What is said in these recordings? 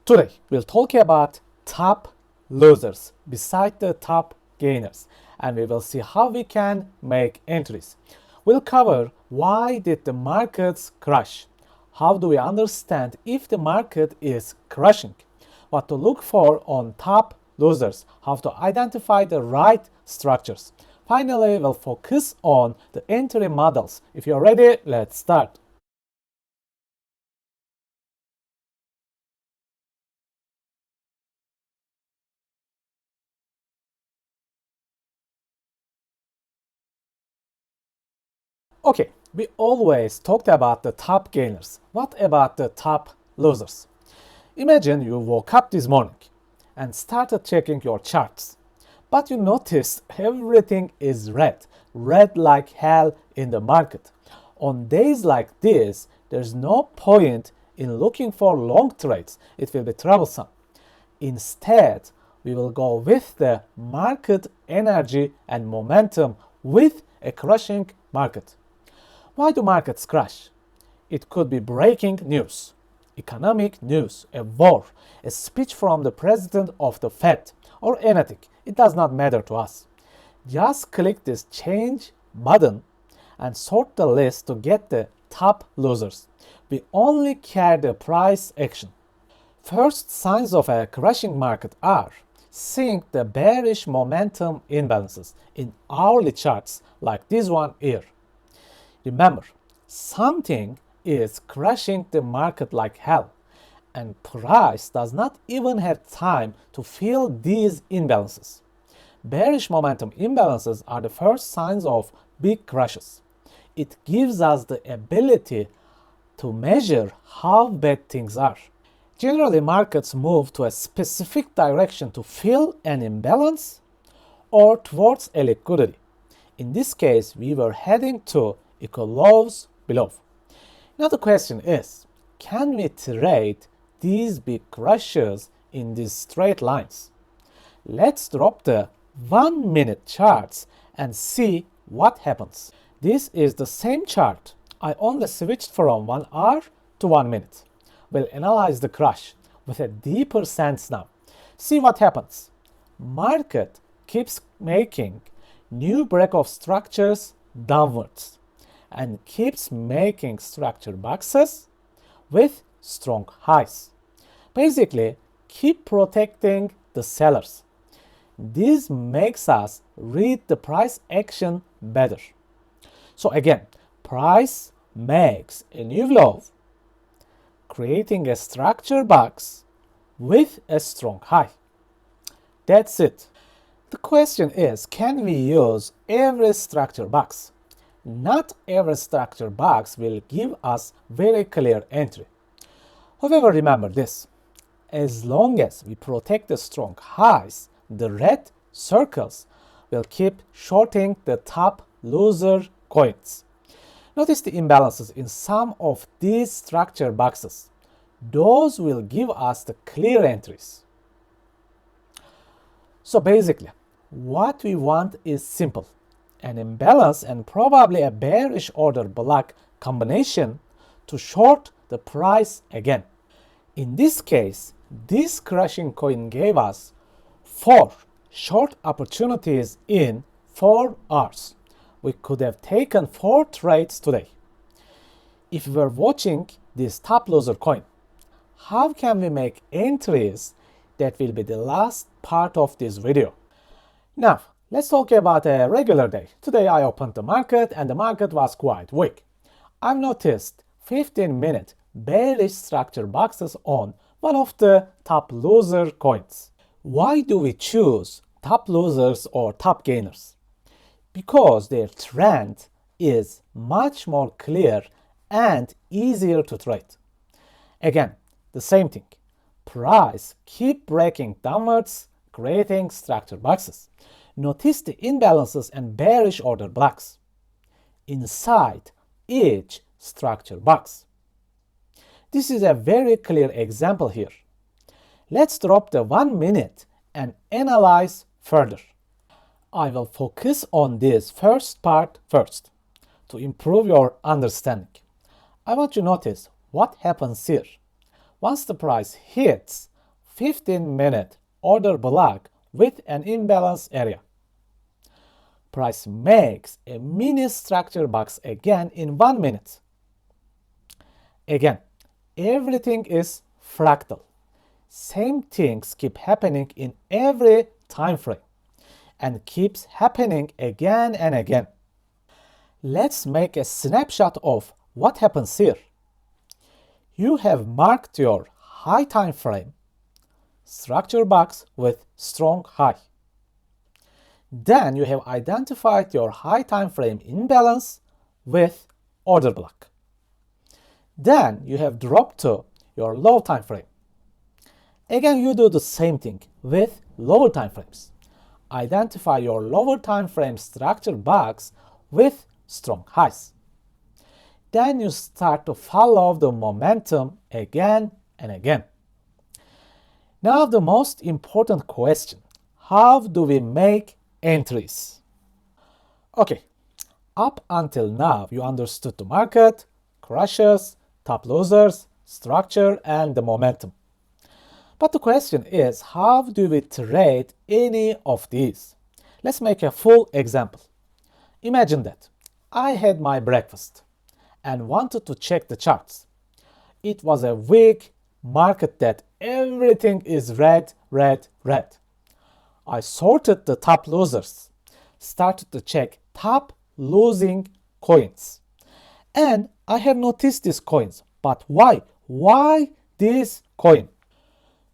Today, we'll talk about top losers beside the top gainers, and we will see how we can make entries. We'll cover why did the markets crash, how do we understand if the market is crashing, what to look for on top losers, how to identify the right structures. Finally, we'll focus on the entry models. If you're ready, let's start. Okay, we always talked about the top gainers. What about the top losers? Imagine you woke up this morning and started checking your charts, but you noticed everything is red like hell in the market. On days like this, there's no point in looking for long trades. It will be troublesome. Instead, we will go with the market energy and momentum with a crashing market. Why do markets crash? It could be breaking news, economic news, a war, a speech from the president of the Fed, or anything. It does not matter to us. Just click this change button and sort the list to get the top losers. We only care the price action. First signs of a crashing market are seeing the bearish momentum imbalances in hourly charts like this one here. Remember, something is crashing the market like hell, and price does not even have time to fill these imbalances. Bearish momentum imbalances are the first signs of big crashes. It gives us the ability to measure how bad things are. Generally, markets move to a specific direction to fill an imbalance or towards a liquidity. In this case, we were heading to equal lows below. Now the question is, can we trade these big crashes in these straight lines? Let's drop the 1 minute charts and see what happens. This is the same chart. I only switched from 1 hour to 1 minute. We'll analyze the crash with a deeper sense now. See what happens. Market keeps making new break-off structures downwards and keeps making structure boxes with strong highs. Basically, keep protecting the sellers. This makes us read the price action better. So again, price makes a new low, creating a structure box with a strong high. That's it. The question is, can we use every structure box? Not every structure box will give us very clear entry. However, remember this. As long as we protect the strong highs, the red circles will keep shorting the top loser coins. Notice the imbalances in some of these structure boxes. Those will give us the clear entries. So basically, what we want is simple. An imbalance and probably a bearish order block combination to short the price again. In this case, this crashing coin gave us 4 short opportunities in 4 hours. We could have taken 4 trades today. If we were watching this top loser coin, how can we make entries? That will be the last part of this video. Now, let's talk about a regular day. Today I opened the market and the market was quite weak. I've noticed 15-minute bearish structure boxes on one of the top loser coins. Why do we choose top losers or top gainers? Because their trend is much more clear and easier to trade. Again, the same thing. Price keep breaking downwards, creating structure boxes. Notice the imbalances and bearish order blocks inside each structure box. This is a very clear example here. Let's drop the 1 minute and analyze further. I will focus on this first part first to improve your understanding. I want you to notice what happens here. Once the price hits 15-minute order block with an imbalance area. Price makes a mini structure box again in 1 minute. Again, everything is fractal. Same things keep happening in every time frame and keeps happening again and again. Let's make a snapshot of what happens here. You have marked your high time frame structure box with strong high. Then you have identified your high time frame imbalance with order block. Then you have dropped to your low time frame. Again, you do the same thing with lower time frames. Identify your lower time frame structure box with strong highs. Then you start to follow the momentum again and again. Now the most important question, how do we make entries? Okay, up until now you understood the market, crashes, top losers, structure, and the momentum. But the question is, how do we trade any of these? Let's make a full example. Imagine that I had my breakfast and wanted to check the charts. It was a weak market that everything is red, red, red. I sorted the top losers, started to check top losing coins. And I have noticed these coins. But why? Why this coin?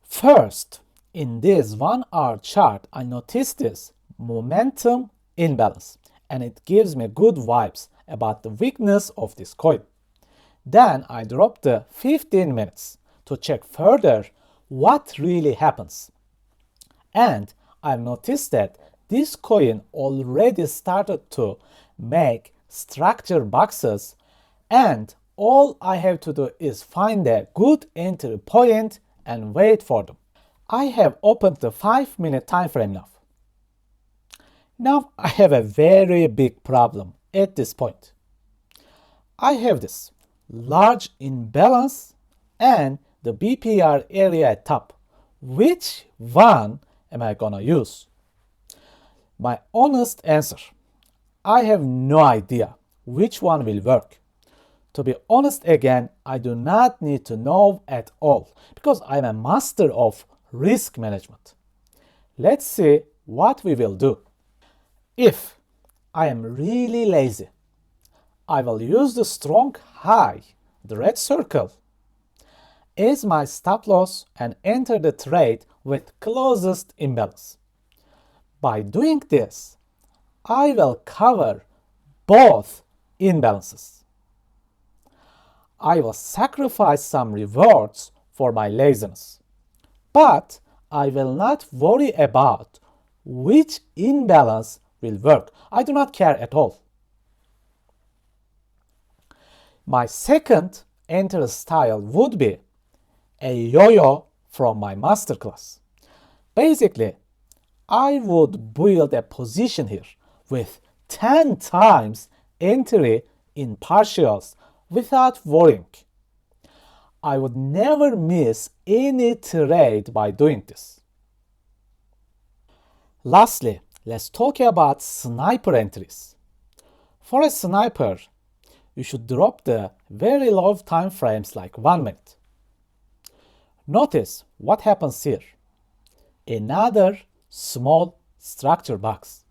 First, in this 1 hour chart, I noticed this momentum imbalance, and it gives me good vibes about the weakness of this coin. Then I dropped the 15 minutes to check further what really happens. And I've noticed that this coin already started to make structure boxes, and all I have to do is find a good entry point and wait for them. I have opened the 5-minute time frame now. Now I have a very big problem at this point. I have this large imbalance and the BPR area at top. Which one am I gonna use? My honest answer, I have no idea which one will work. To be honest again, I do not need to know at all because I'm a master of risk management. Let's see what we will do. If I am really lazy, I will use the strong high, the red circle, as my stop loss and enter the trade with closest imbalance. By doing this, I will cover both imbalances. I will sacrifice some rewards for my laziness, but I will not worry about which imbalance will work. I do not care at all. My second entry style would be a yo-yo from my masterclass. Basically, I would build a position here with 10 times entry in partials without worrying. I would never miss any trade by doing this. Lastly, let's talk about sniper entries. For a sniper, you should drop the very low time frames like 1 minute. Notice what happens here. Another small structure box.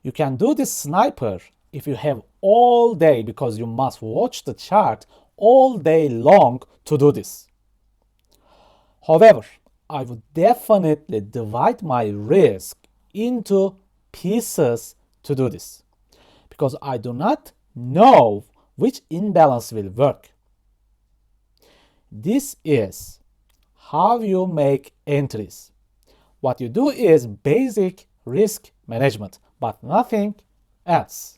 You can do this sniper if you have all day because you must watch the chart all day long to do this. However, I would definitely divide my risk into pieces to do this because I do not know which imbalance will work. This is how you make entries. What you do is basic risk management, but nothing else.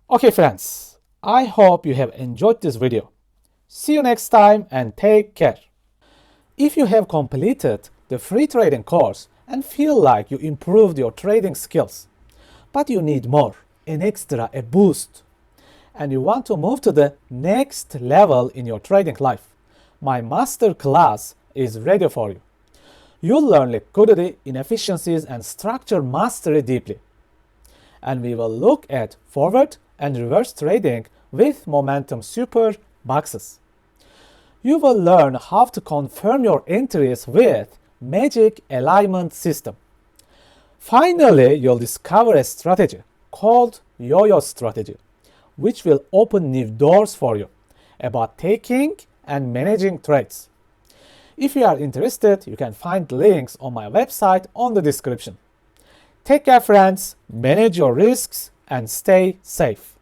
Okay friends, I hope you have enjoyed this video. See you next time and take care. If you have completed the free trading course and feel like you improved your trading skills, but you need more, an extra, a boost, and you want to move to the next level in your trading life, my masterclass is ready for you. You'll learn liquidity, inefficiencies, and structure mastery deeply. And we will look at forward and reverse trading with momentum super boxes. You will learn how to confirm your entries with magic alignment system. Finally, you'll discover a strategy called YOYO strategy, which will open new doors for you about taking and managing trades. If you are interested, you can find links on my website on the description. Take care, friends, manage your risks, and stay safe.